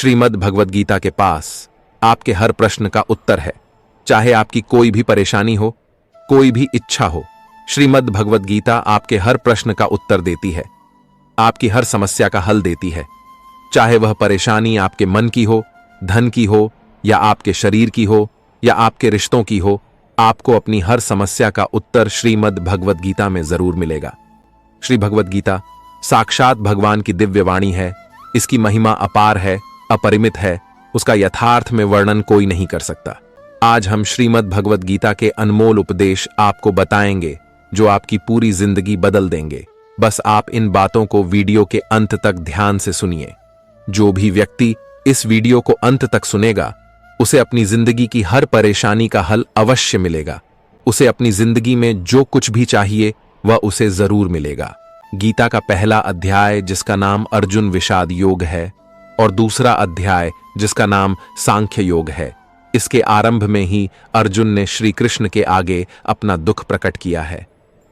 श्रीमद् भगवद गीता के पास आपके हर प्रश्न का उत्तर है। चाहे आपकी कोई भी परेशानी हो, कोई भी इच्छा हो, श्रीमद् भगवद गीता आपके हर प्रश्न का उत्तर देती है, आपकी हर समस्या का हल देती है। चाहे वह परेशानी आपके मन की हो, धन की हो, या आपके शरीर की हो, या आपके रिश्तों की हो, आपको अपनी हर समस्या का उत्तर श्रीमद् भगवद गीता में जरूर मिलेगा। श्री भगवद गीता साक्षात भगवान की दिव्य वाणी है। इसकी महिमा अपार है, अपरिमित है। उसका यथार्थ में वर्णन कोई नहीं कर सकता। आज हम श्रीमद् भगवद गीता के अनमोल उपदेश आपको बताएंगे जो आपकी पूरी जिंदगी बदल देंगे। बस आप इन बातों को वीडियो के अंत तक ध्यान से सुनिए। जो भी व्यक्ति इस वीडियो को अंत तक सुनेगा, उसे अपनी जिंदगी की हर परेशानी का हल अवश्य मिलेगा। उसे अपनी जिंदगी में जो कुछ भी चाहिए वह उसे जरूर मिलेगा। गीता का पहला अध्याय जिसका नाम अर्जुन विषाद योग है, और दूसरा अध्याय जिसका नाम सांख्य योग है, इसके आरंभ में ही अर्जुन ने श्री कृष्ण के आगे अपना दुख प्रकट किया है।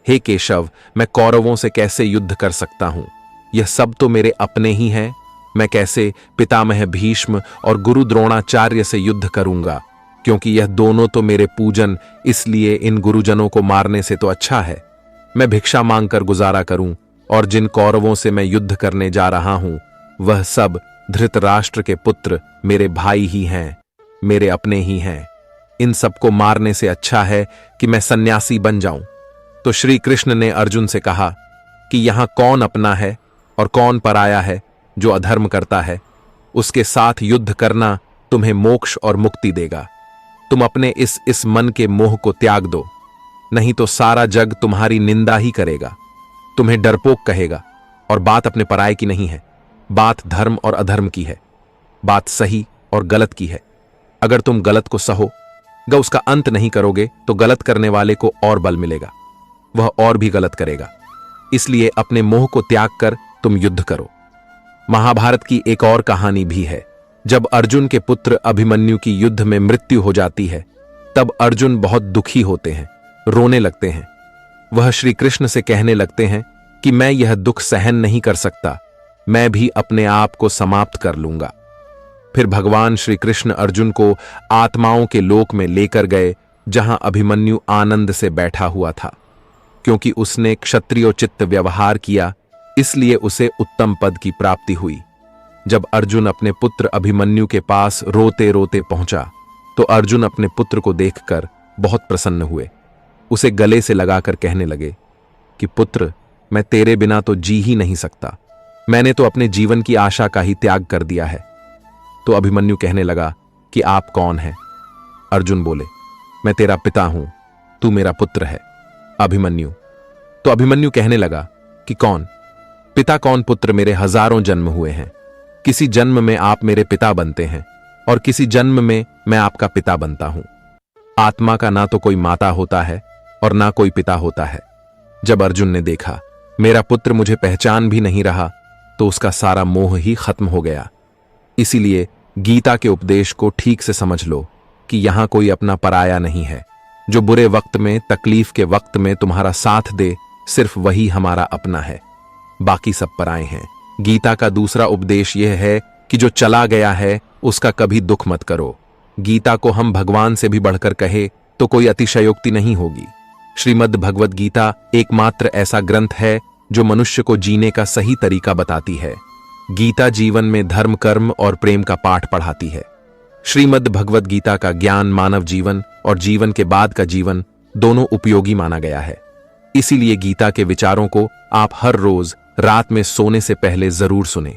हे केशव, मैं कौरवों से कैसे युद्ध कर सकता हूं? यह सब तो मेरे अपने ही हैं। मैं कैसे पितामह भीष्म और गुरु द्रोणाचार्य से युद्ध करूंगा? क्योंकि यह दोनों तो मेरे पूजन, इसलिए इन गुरुजनों को मारने से तो अच्छा है मैं भिक्षा मांगकर गुजारा करूं। और जिन कौरवों से मैं युद्ध करने जा रहा हूं, वह सब धृतराष्ट्र के पुत्र मेरे भाई ही हैं, मेरे अपने ही हैं। इन सबको मारने से अच्छा है कि मैं सन्यासी बन जाऊं। तो श्री कृष्ण ने अर्जुन से कहा कि यहां कौन अपना है और कौन पराया है। जो अधर्म करता है उसके साथ युद्ध करना तुम्हें मोक्ष और मुक्ति देगा। तुम अपने इस मन के मोह को त्याग दो, नहीं तो सारा जग तुम्हारी निंदा ही करेगा, तुम्हें डरपोक कहेगा। और बात अपने पराये की नहीं है, बात धर्म और अधर्म की है, बात सही और गलत की है। अगर तुम गलत को सहोगे, उसका अंत नहीं करोगे, तो गलत करने वाले को और बल मिलेगा, वह और भी गलत करेगा। इसलिए अपने मोह को त्याग कर तुम युद्ध करो। महाभारत की एक और कहानी भी है। जब अर्जुन के पुत्र अभिमन्यु की युद्ध में मृत्यु हो जाती है, तब अर्जुन बहुत दुखी होते हैं, रोने लगते हैं। वह श्री कृष्ण से कहने लगते हैं कि मैं यह दुख सहन नहीं कर सकता, मैं भी अपने आप को समाप्त कर लूंगा। फिर भगवान श्री कृष्ण अर्जुन को आत्माओं के लोक में लेकर गए, जहां अभिमन्यु आनंद से बैठा हुआ था। क्योंकि उसने क्षत्रियोचित व्यवहार किया, इसलिए उसे उत्तम पद की प्राप्ति हुई। जब अर्जुन अपने पुत्र अभिमन्यु के पास रोते रोते पहुंचा, तो अर्जुन अपने पुत्र को देखकर बहुत प्रसन्न हुए। उसे गले से लगाकर कहने लगे कि पुत्र, मैं तेरे बिना तो जी ही नहीं सकता। मैंने तो अपने जीवन की आशा का ही त्याग कर दिया है। तो अभिमन्यु कहने लगा कि आप कौन हैं? अर्जुन बोले, मैं तेरा पिता हूं, तू मेरा पुत्र है। तो अभिमन्यु कहने लगा कि कौन पिता कौन पुत्र, मेरे हजारों जन्म हुए हैं। किसी जन्म में आप मेरे पिता बनते हैं और किसी जन्म में मैं आपका पिता बनता हूं। आत्मा का ना तो कोई माता होता है और ना कोई पिता होता है। जब अर्जुन ने देखा मेरा पुत्र मुझे पहचान भी नहीं रहा, तो उसका सारा मोह ही खत्म हो गया। इसीलिए गीता के उपदेश को ठीक से समझ लो कि यहां कोई अपना पराया नहीं है। जो बुरे वक्त में, तकलीफ के वक्त में तुम्हारा साथ दे, सिर्फ वही हमारा अपना है, बाकी सब पराए हैं। गीता का दूसरा उपदेश यह है कि जो चला गया है उसका कभी दुख मत करो। गीता को हम भगवान से भी बढ़कर कहे तो कोई अतिशयोक्ति नहीं होगी। श्रीमद् भगवद गीता एकमात्र ऐसा ग्रंथ है जो मनुष्य को जीने का सही तरीका बताती है। गीता जीवन में धर्म, कर्म और प्रेम का पाठ पढ़ाती है। श्रीमद् भगवद गीता का ज्ञान मानव जीवन और जीवन के बाद का जीवन दोनों उपयोगी माना गया है। इसीलिए गीता के विचारों को आप हर रोज रात में सोने से पहले जरूर सुने।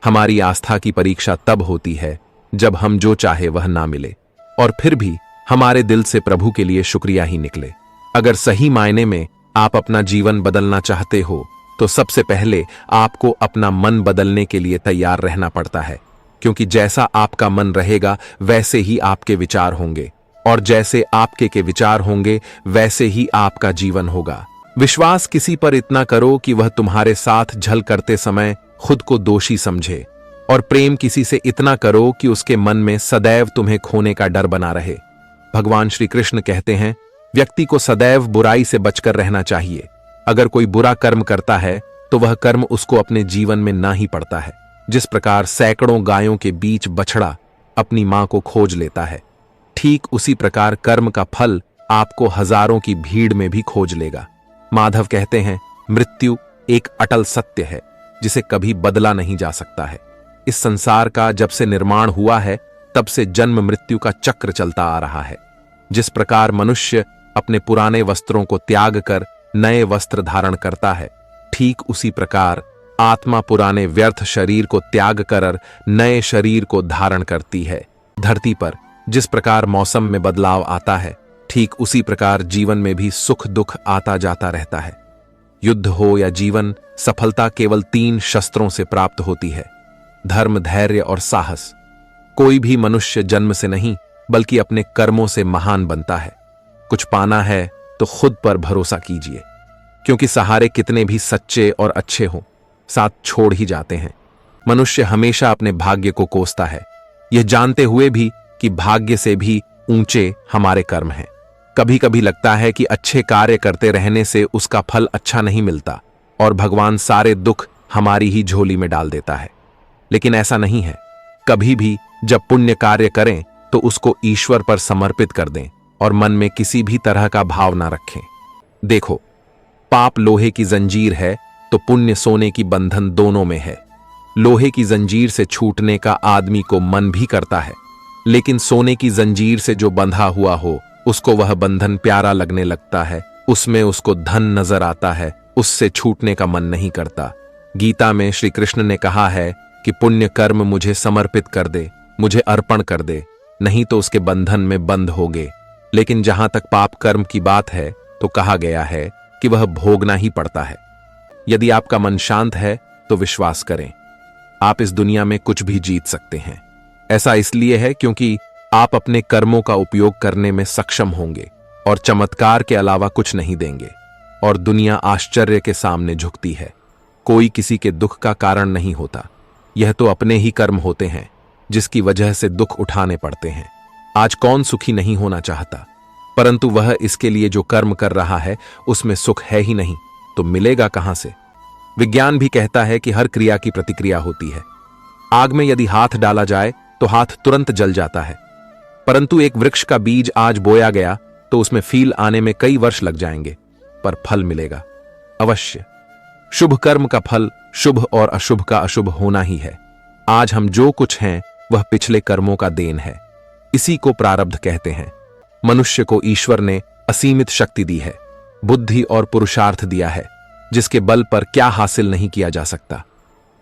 हमारी आस्था की परीक्षा तब होती है जब हम जो चाहे वह ना मिले, और फिर भी हमारे दिल से प्रभु के लिए शुक्रिया ही निकले। अगर सही मायने में आप अपना जीवन बदलना चाहते हो, तो सबसे पहले आपको अपना मन बदलने के लिए तैयार रहना पड़ता है। क्योंकि जैसा आपका मन रहेगा वैसे ही आपके विचार होंगे, और जैसे आपके के विचार होंगे वैसे ही आपका जीवन होगा। विश्वास किसी पर इतना करो कि वह तुम्हारे साथ छल करते समय खुद को दोषी समझे, और प्रेम किसी से इतना करो कि उसके मन में सदैव तुम्हें खोने का डर बना रहे। भगवान श्री कृष्ण कहते हैं, व्यक्ति को सदैव बुराई से बचकर रहना चाहिए। अगर कोई बुरा कर्म करता है तो वह कर्म उसको अपने जीवन में ना ही पड़ता है। जिस प्रकार सैकड़ों गायों के बीच बछड़ा अपनी मां को खोज लेता है, ठीक उसी प्रकार कर्म का फल आपको हजारों की भीड़ में भी खोज लेगा। माधव कहते हैं, मृत्यु एक अटल सत्य है जिसे कभी बदला नहीं जा सकता है। इस संसार का जब से निर्माण हुआ है तब से जन्म मृत्यु का चक्र चलता आ रहा है। जिस प्रकार मनुष्य अपने पुराने वस्त्रों को त्याग कर नए वस्त्र धारण करता है, ठीक उसी प्रकार आत्मा पुराने व्यर्थ शरीर को त्याग कर नए शरीर को धारण करती है। धरती पर जिस प्रकार मौसम में बदलाव आता है, ठीक उसी प्रकार जीवन में भी सुख दुख आता जाता रहता है। युद्ध हो या जीवन, सफलता केवल 3 शस्त्रों से प्राप्त होती है: धर्म, धैर्य और साहस। कोई भी मनुष्य जन्म से नहीं बल्कि अपने कर्मों से महान बनता है। कुछ पाना है तो खुद पर भरोसा कीजिए, क्योंकि सहारे कितने भी सच्चे और अच्छे हों, साथ छोड़ ही जाते हैं। मनुष्य हमेशा अपने भाग्य को कोसता है, यह जानते हुए भी कि भाग्य से भी ऊंचे हमारे कर्म हैं। कभी कभी लगता है कि अच्छे कार्य करते रहने से उसका फल अच्छा नहीं मिलता और भगवान सारे दुख हमारी ही झोली में डाल देता है, लेकिन ऐसा नहीं है। कभी भी जब पुण्य कार्य करें तो उसको ईश्वर पर समर्पित कर दें और मन में किसी भी तरह का भाव ना रखें। देखो, पाप लोहे की जंजीर है तो पुण्य सोने की बंधन दोनों में है। लोहे की जंजीर से छूटने का आदमी को मन भी करता है, लेकिन सोने की जंजीर से जो बंधा हुआ हो उसको वह बंधन प्यारा लगने लगता है, उसमें उसको धन नजर आता है, उससे छूटने का मन नहीं करता। गीता में श्री कृष्ण ने कहा है कि पुण्य कर्म मुझे समर्पित कर दे, मुझे अर्पण कर दे, नहीं तो उसके बंधन में बंद होगे। लेकिन जहां तक पाप कर्म की बात है तो कहा गया है कि वह भोगना ही पड़ता है। यदि आपका मन शांत है तो विश्वास करें, आप इस दुनिया में कुछ भी जीत सकते हैं। ऐसा इसलिए है क्योंकि आप अपने कर्मों का उपयोग करने में सक्षम होंगे और चमत्कार के अलावा कुछ नहीं देंगे, और दुनिया आश्चर्य के सामने झुकती है। कोई किसी के दुख का कारण नहीं होता, यह तो अपने ही कर्म होते हैं जिसकी वजह से दुख उठाने पड़ते हैं। आज कौन सुखी नहीं होना चाहता, परंतु वह इसके लिए जो कर्म कर रहा है उसमें सुख है ही नहीं तो मिलेगा कहां से। विज्ञान भी कहता है कि हर क्रिया की प्रतिक्रिया होती है। आग में यदि हाथ डाला जाए तो हाथ तुरंत जल जाता है, परंतु एक वृक्ष का बीज आज बोया गया तो उसमें फील आने में कई वर्ष लग जाएंगे, पर फल मिलेगा अवश्य। शुभ कर्म का फल शुभ और अशुभ का अशुभ होना ही है। आज हम जो कुछ हैं वह पिछले कर्मों का देन है, इसी को प्रारब्ध कहते हैं। मनुष्य को ईश्वर ने असीमित शक्ति दी है, बुद्धि और पुरुषार्थ दिया है, जिसके बल पर क्या हासिल नहीं किया जा सकता।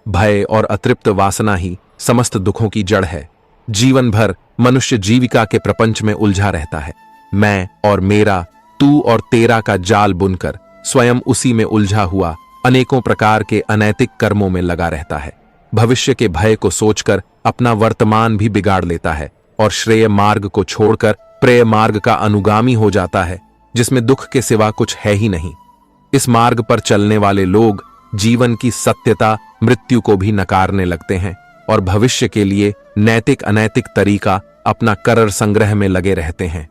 भय और अतृप्त वासना ही समस्त दुखों की जड़ है। जीवन भर मनुष्य जीविका के प्रपंच में उलझा रहता है। मैं और मेरा, तू और तेरा का जाल बुनकर स्वयं उसी में उलझा हुआ अनेकों प्रकार के अनैतिक कर्मों में लगा रहता है। भविष्य के भय को सोचकर अपना वर्तमान भी बिगाड़ लेता है और श्रेय मार्ग को छोड़कर प्रेय मार्ग का अनुगामी हो जाता है, जिसमें दुख के सिवा कुछ है ही नहीं। इस मार्ग पर चलने वाले लोग जीवन की सत्यता, मृत्यु को भी नकारने लगते हैं और भविष्य के लिए नैतिक अनैतिक तरीका अपना कर संग्रह में लगे रहते हैं।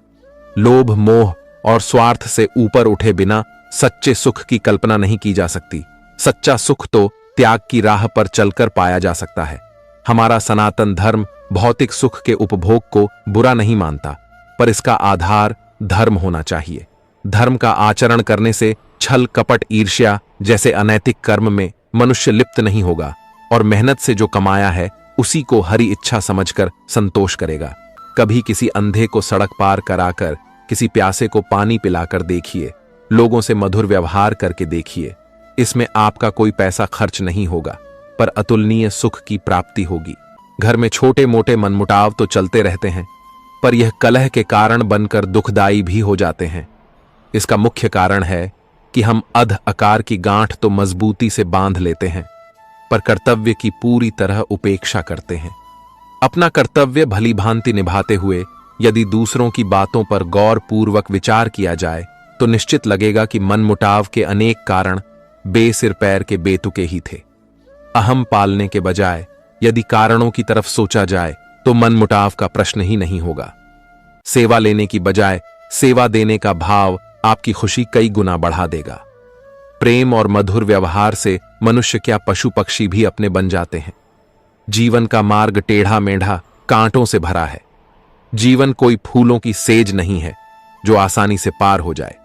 लोभ, मोह और स्वार्थ से ऊपर उठे बिना सच्चे सुख की कल्पना नहीं की जा सकती। सच्चा सुख तो त्याग की राह पर चलकर पाया जा सकता है। हमारा सनातन धर्म भौतिक सुख के उपभोग को बुरा नहीं मानता, पर इसका आधार धर्म होना चाहिए। धर्म का आचरण करने से छल, कपट, ईर्ष्या जैसे अनैतिक कर्म में मनुष्य लिप्त नहीं होगा और मेहनत से जो कमाया है उसी को हरी इच्छा समझकर संतोष करेगा। कभी किसी अंधे को सड़क पार कराकर, किसी प्यासे को पानी पिलाकर देखिए, लोगों से मधुर व्यवहार करके देखिए। इसमें आपका कोई पैसा खर्च नहीं होगा, पर अतुलनीय सुख की प्राप्ति होगी। घर में छोटे मोटे मनमुटाव तो चलते रहते हैं, पर यह कलह के कारण बनकर दुखदायी भी हो जाते हैं। इसका मुख्य कारण है कि हम अध आकार की गांठ तो मजबूती से बांध लेते हैं, पर कर्तव्य की पूरी तरह उपेक्षा करते हैं। अपना कर्तव्य भली भांति निभाते हुए यदि दूसरों की बातों पर गौर पूर्वक विचार किया जाए तो निश्चित लगेगा कि मनमुटाव के अनेक कारण बेसिर पैर के बेतुके ही थे। अहम पालने के बजाय यदि कारणों की तरफ सोचा जाए तो मनमुटाव का प्रश्न ही नहीं होगा। सेवा लेने की बजाय सेवा देने का भाव आपकी खुशी कई गुना बढ़ा देगा। प्रेम और मधुर व्यवहार से मनुष्य क्या पशु पक्षी भी अपने बन जाते हैं। जीवन का मार्ग टेढ़ा मेढ़ा कांटों से भरा है। जीवन कोई फूलों की सेज नहीं है जो आसानी से पार हो जाए।